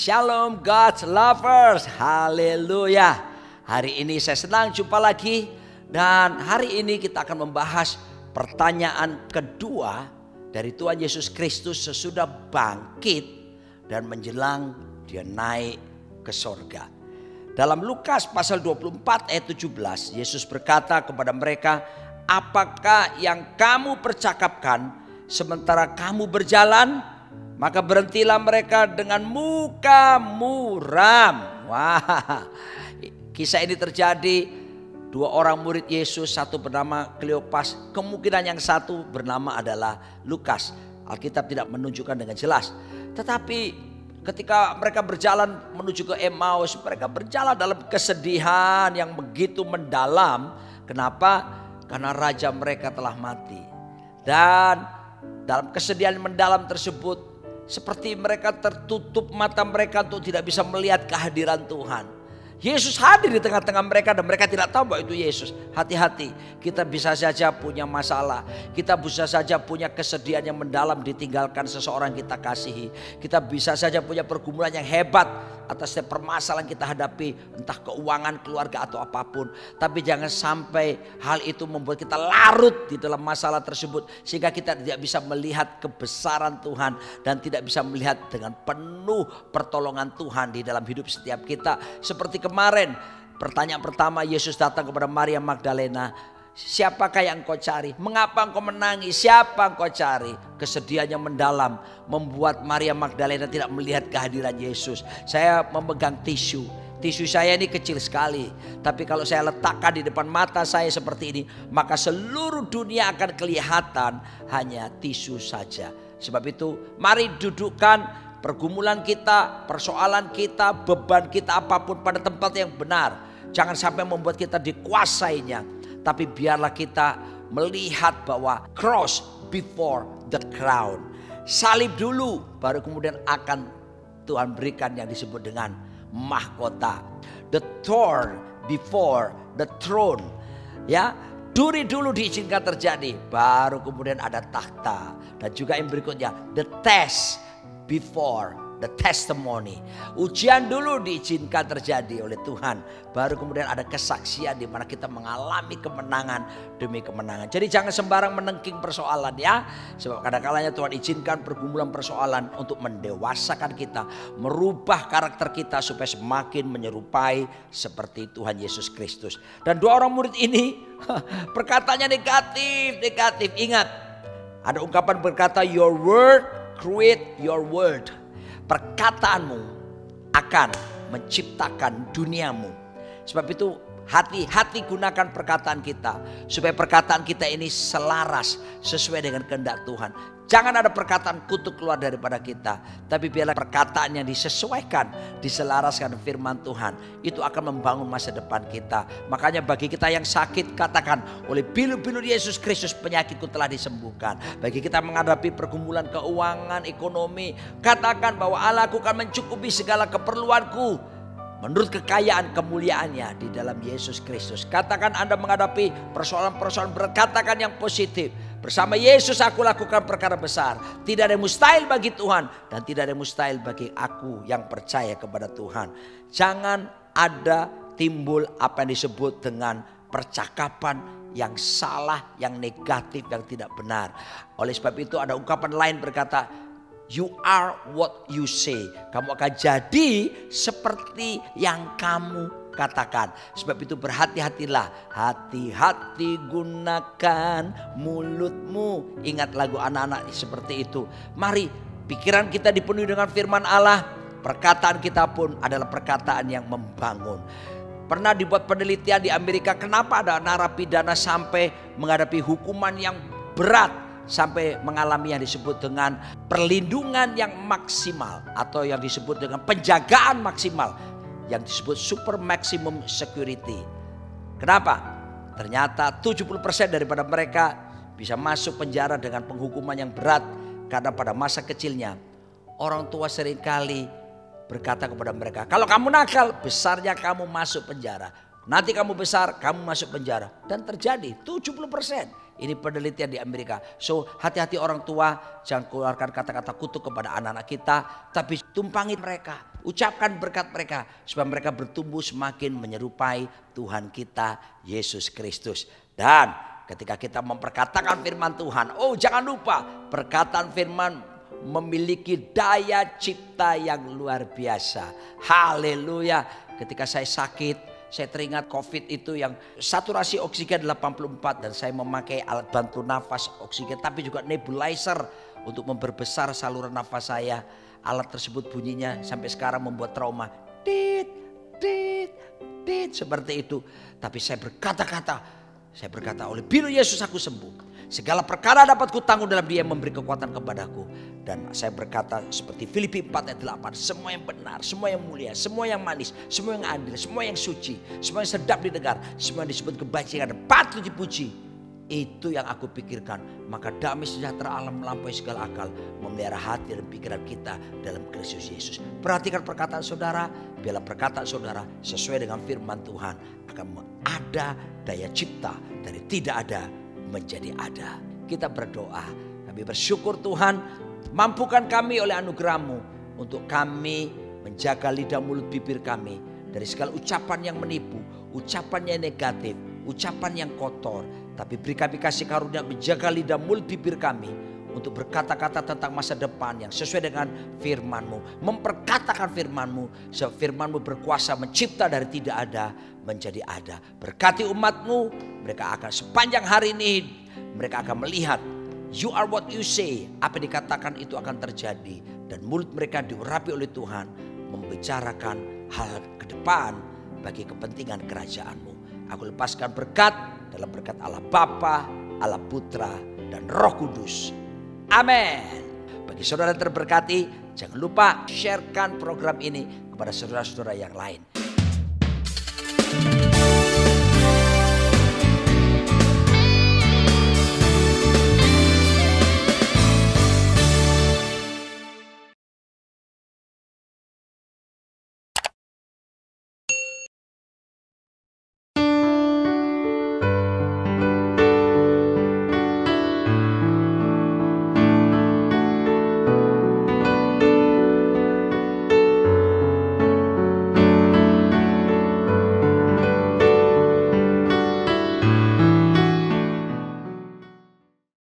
Shalom God's lovers, haleluya. Hari ini saya senang jumpa lagi. Dan hari ini kita akan membahas pertanyaan kedua dari Tuhan Yesus Kristus sesudah bangkit dan menjelang dia naik ke sorga. Dalam Lukas pasal 24 ayat 17, Yesus berkata kepada mereka, apakah yang kamu percakapkan sementara kamu berjalan? Maka berhentilah mereka dengan muka muram. Wah, kisah ini terjadi. Dua orang murid Yesus, satu bernama Kleopas, kemungkinan yang satu bernama adalah Lukas. Alkitab tidak menunjukkan dengan jelas. Tetapi ketika mereka berjalan menuju ke Emmaus, mereka berjalan dalam kesedihan yang begitu mendalam. Kenapa? Karena raja mereka telah mati. Dan dalam kesedihan mendalam tersebut, seperti mereka tertutup mata mereka untuk tidak bisa melihat kehadiran Tuhan. Yesus hadir di tengah-tengah mereka dan mereka tidak tahu bahwa itu Yesus. Hati-hati, kita bisa saja punya masalah. Kita bisa saja punya kesedihan yang mendalam ditinggalkan seseorang kita kasihi. Kita bisa saja punya pergumulan yang hebat atas setiap permasalahan kita hadapi. Entah keuangan, keluarga atau apapun. Tapi jangan sampai hal itu membuat kita larut di dalam masalah tersebut. Sehingga kita tidak bisa melihat kebesaran Tuhan. Dan tidak bisa melihat dengan penuh pertolongan Tuhan di dalam hidup setiap kita. Seperti kemarin, pertanyaan pertama Yesus datang kepada Maria Magdalena. Siapakah yang engkau cari? Mengapa engkau menangis? Siapa engkau cari? Kesedihan yang mendalam membuat Maria Magdalena tidak melihat kehadiran Yesus. Saya memegang tisu. Tisu saya ini kecil sekali. Tapi kalau saya letakkan di depan mata saya seperti ini, maka seluruh dunia akan kelihatan hanya tisu saja. Sebab itu mari dudukkan pergumulan kita, persoalan kita, beban kita apapun pada tempat yang benar. Jangan sampai membuat kita dikuasainya. Tapi biarlah kita melihat bahwa cross before the crown. Salib dulu baru kemudian akan Tuhan berikan yang disebut dengan mahkota. The thorn before the throne. Ya, duri dulu diizinkan terjadi, baru kemudian ada takhta. Dan juga yang berikutnya, the test before the testimony. Ujian dulu diizinkan terjadi oleh Tuhan. Baru kemudian ada kesaksian di mana kita mengalami kemenangan demi kemenangan. Jadi jangan sembarang menengking persoalan ya. Sebab kadang-kadang Tuhan izinkan pergumulan persoalan untuk mendewasakan kita. Merubah karakter kita supaya semakin menyerupai seperti Tuhan Yesus Kristus. Dan dua orang murid ini perkataannya negatif. Ingat, ada ungkapan berkata your word create your world. Perkataanmu akan menciptakan duniamu. Sebab itu hati-hati gunakan perkataan kita. Supaya perkataan kita ini selaras sesuai dengan kehendak Tuhan. Jangan ada perkataan kutuk keluar daripada kita. Tapi biarlah perkataan yang disesuaikan, diselaraskan firman Tuhan. Itu akan membangun masa depan kita. Makanya bagi kita yang sakit, katakan, oleh pilu-pilu Yesus Kristus penyakitku telah disembuhkan. Bagi kita menghadapi pergumulan keuangan, ekonomi, katakan bahwa Allah akan mencukupi segala keperluanku menurut kekayaan kemuliaannya di dalam Yesus Kristus. Katakan Anda menghadapi persoalan-persoalan berat, katakan yang positif. Bersama Yesus aku lakukan perkara besar. Tidak ada yang mustahil bagi Tuhan. Dan tidak ada yang mustahil bagi aku yang percaya kepada Tuhan. Jangan ada timbul apa yang disebut dengan percakapan yang salah, yang negatif, yang tidak benar. Oleh sebab itu ada ungkapan lain berkata, you are what you say. Kamu akan jadi seperti yang kamu katakan. Sebab itu berhati-hatilah. Hati-hati gunakan mulutmu. Ingat lagu anak-anak seperti itu. Mari pikiran kita dipenuhi dengan firman Allah. Perkataan kita pun adalah perkataan yang membangun. Pernah dibuat penelitian di Amerika. Kenapa ada narapidana sampai menghadapi hukuman yang berat. Sampai mengalami yang disebut dengan perlindungan yang maksimal. Atau yang disebut dengan penjagaan maksimal. Yang disebut super maximum security. Kenapa? Ternyata 70% daripada mereka bisa masuk penjara dengan penghukuman yang berat. Karena pada masa kecilnya orang tua seringkali berkata kepada mereka, kalau kamu nakal besarnya kamu masuk penjara. Nanti kamu besar kamu masuk penjara. Dan terjadi 70%. Ini penelitian di Amerika. So hati-hati orang tua, jangan keluarkan kata-kata kutuk kepada anak-anak kita. Tapi tumpangi mereka, ucapkan berkat mereka. Supaya mereka bertumbuh semakin menyerupai Tuhan kita Yesus Kristus. Dan ketika kita memperkatakan firman Tuhan, oh jangan lupa perkataan firman memiliki daya cipta yang luar biasa. Haleluya. Ketika saya sakit, saya teringat COVID itu yang saturasi oksigen 84 dan saya memakai alat bantu nafas oksigen tapi juga nebulizer untuk memperbesar saluran nafas saya. Alat tersebut bunyinya sampai sekarang membuat trauma. Tit, tit, tit seperti itu. Tapi saya berkata oleh pilu Yesus aku sembuh. Segala perkara dapat kutanggung dalam Dia yang memberi kekuatan kepadaku. Dan saya berkata seperti Filipi 4 ayat 8. Semua yang benar, semua yang mulia, semua yang manis, semua yang adil, semua yang suci, semua yang sedap didengar, semua yang disebut kebajikan dan patut dipuji. Itu yang aku pikirkan. Maka damai sejahtera Allah melampaui segala akal memelihara hati dan pikiran kita dalam Kristus Yesus. Perhatikan perkataan saudara. Biarlah perkataan saudara sesuai dengan firman Tuhan akan ada daya cipta dari tidak ada menjadi ada. Kita berdoa. Kami bersyukur Tuhan, mampukan kami oleh anugerah-Mu untuk kami menjaga lidah mulut bibir kami dari segala ucapan yang menipu, ucapan yang negatif, ucapan yang kotor. Tapi beri kami kasih karunia menjaga lidah mulut bibir kami untuk berkata-kata tentang masa depan yang sesuai dengan firman-Mu. Memperkatakan firman-Mu. Sebab firman-Mu berkuasa mencipta dari tidak ada menjadi ada. Berkati umat-Mu. Mereka akan sepanjang hari ini mereka akan melihat you are what you say. Apa yang dikatakan itu akan terjadi. Dan mulut mereka diurapi oleh Tuhan. Membicarakan hal ke depan bagi kepentingan kerajaan-Mu. Aku lepaskan berkat dalam berkat Allah Bapa, Allah Putra dan Roh Kudus. Amin. Bagi saudara yang terberkati, jangan lupa sharekan program ini kepada saudara-saudara yang lain.